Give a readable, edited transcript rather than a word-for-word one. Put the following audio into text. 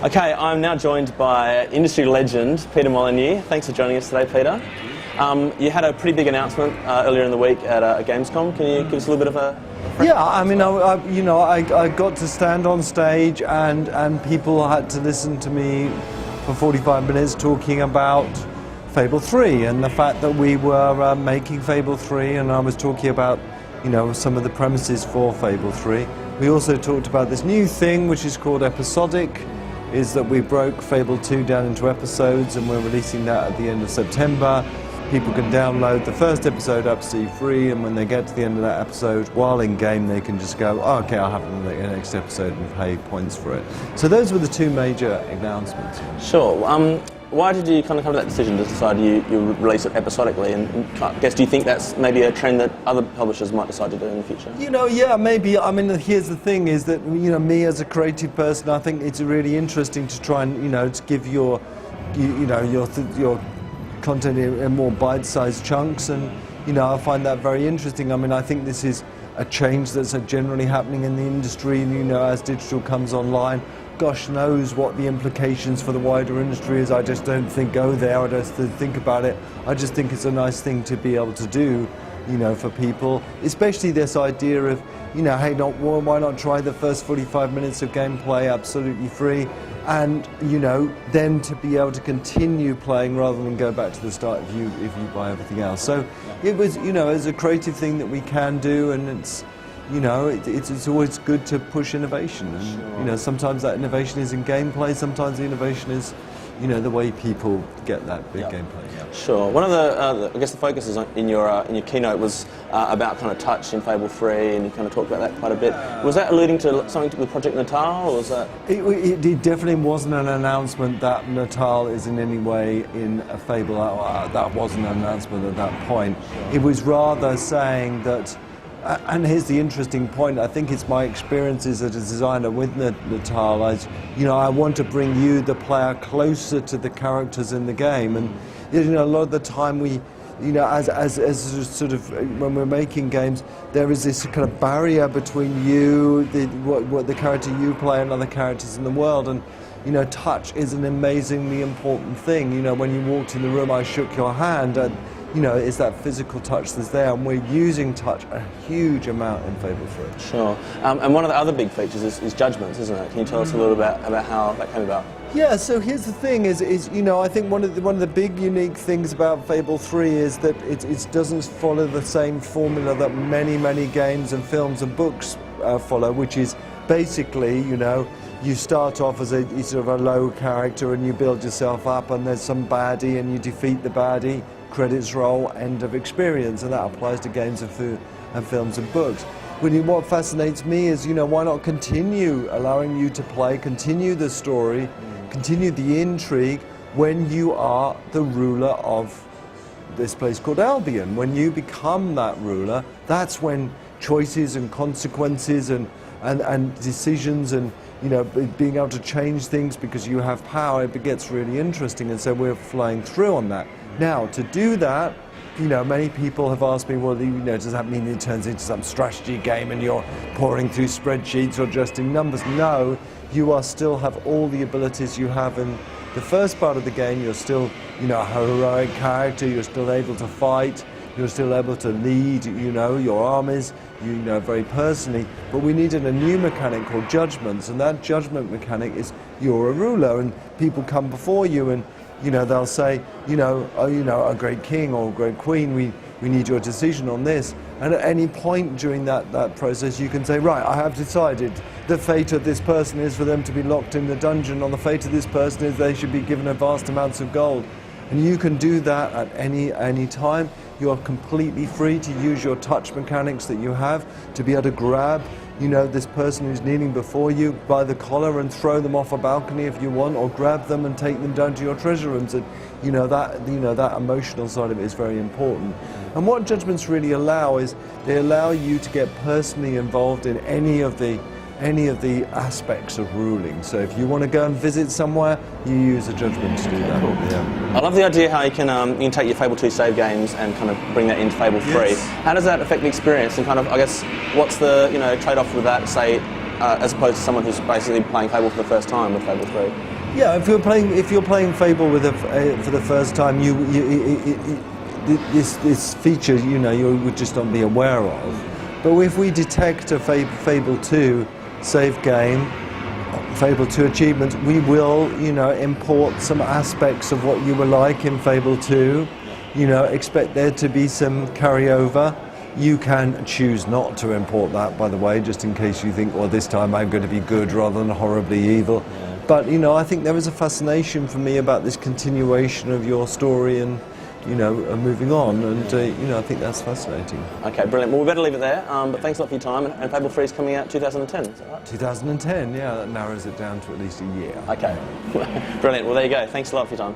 Okay, I'm now joined by industry legend Peter Molyneux. Thanks for joining us today, Peter. You had a pretty big announcement earlier in the week at Gamescom. Can you give us a little bit of a... Yeah, I mean, I got to stand on stage and people had to listen to me for 45 minutes talking about Fable 3 and the fact that we were making Fable 3, and I was talking about, some of the premises for Fable 3. We also talked about this new thing which is called episodic, is that we broke Fable 2 down into episodes and we're releasing that at the end of September. People can download the first episode absolutely free, and when they get to the end of that episode, while in game, they can just go, oh, okay, I'll have the next episode and pay points for it. So those were the two major announcements. Sure. Why did you kind of come to that decision to decide you release it episodically? And I guess, do you think that's maybe a trend that other publishers might decide to do in the future? Yeah, maybe. I mean, here's the thing: is that me as a creative person, I think it's really interesting to try and to give your content in more bite-sized chunks, and I find that very interesting. I mean, I think this is a change that's generally happening in the industry, and as digital comes online, gosh knows what the implications for the wider industry is. I just don't think go there. I just think about it. I just think it's a nice thing to be able to do, for people, especially this idea of, hey, why not try the first 45 minutes of gameplay absolutely free, and then to be able to continue playing rather than go back to the start if you buy everything else. So it was, it's a creative thing that we can do, and it's always good to push innovation. And sure. Sometimes that innovation is in gameplay, sometimes the innovation is the way people get that big gameplay. Yeah. Sure. One of the, I guess the focuses in your keynote was about kind of touch in Fable 3, and you kind of talked about that quite a bit. Was that alluding to something with Project Natal, or was that? It definitely wasn't an announcement that Natal is in any way in a Fable. That wasn't an announcement at that point. It was rather saying that. And here's the interesting point. I think it's my experiences as a designer with Natal. I want to bring you, the player, closer to the characters in the game. And a lot of the time we, as sort of when we're making games, there is this kind of barrier between you, what the character you play, and other characters in the world. And touch is an amazingly important thing. When you walked in the room, I shook your hand, and it's that physical touch that's there, and we're using touch a huge amount in Fable 3. Sure. And one of the other big features is judgments, isn't it? Can you tell us a little bit about how that came about? Yeah, so here's the thing, is I think one of the big unique things about Fable 3 is that it doesn't follow the same formula that many games and films and books follow, which is basically, you start off as a sort of a low character and you build yourself up, and there's some baddie and you defeat the baddie, credits roll, end of experience, and that applies to games and films and books. What fascinates me is, why not continue allowing you to play, continue the story, continue the intrigue when you are the ruler of this place called Albion. When you become that ruler, that's when choices and consequences and decisions and being able to change things because you have power, it gets really interesting, and so we're flying through on that. Now, to do that, many people have asked me, well, does that mean it turns into some strategy game and you're pouring through spreadsheets or adjusting numbers? No, you still have all the abilities you have in the first part of the game. You're still, a heroic character, you're still able to fight, you're still able to lead, your armies, very personally. But we needed a new mechanic called judgments, and that judgment mechanic is you're a ruler, and people come before you, and they'll say, a great king or a great queen, we need your decision on this. And at any point during that process, you can say, right, I have decided the fate of this person is for them to be locked in the dungeon, or the fate of this person is they should be given vast amounts of gold. And you can do that at any time. You are completely free to use your touch mechanics that you have to be able to grab this person who's kneeling before you by the collar and throw them off a balcony if you want, or grab them and take them down to your treasure rooms. And that emotional side of it is very important. And what judgments really allow is they allow you to get personally involved in any of the aspects of ruling. So if you want to go and visit somewhere, you use a judgment to do that. Cool. Yeah. I love the idea how you can take your Fable 2 save games and kind of bring that into Fable 3. Yes. How does that affect the experience, and kind of, I guess, what's the trade-off with that, say, as opposed to someone who's basically playing Fable for the first time with Fable 3. Yeah, if you're playing Fable for the first time, this feature you would just not be aware of. But if we detect a Fable 2 save game, Fable 2 achievement, we will import some aspects of what you were like in Fable 2. Expect there to be some carryover. You can choose not to import that, by the way, just in case you think, well, this time I'm going to be good rather than horribly evil. Yeah. But, I think there is a fascination for me about this continuation of your story and, moving on. And, I think that's fascinating. Okay, brilliant. Well, we better leave it there. But thanks a lot for your time. And Fable 3 is coming out 2010, is that right? 2010, yeah, that narrows it down to at least a year. Okay. Brilliant. Well, there you go. Thanks a lot for your time.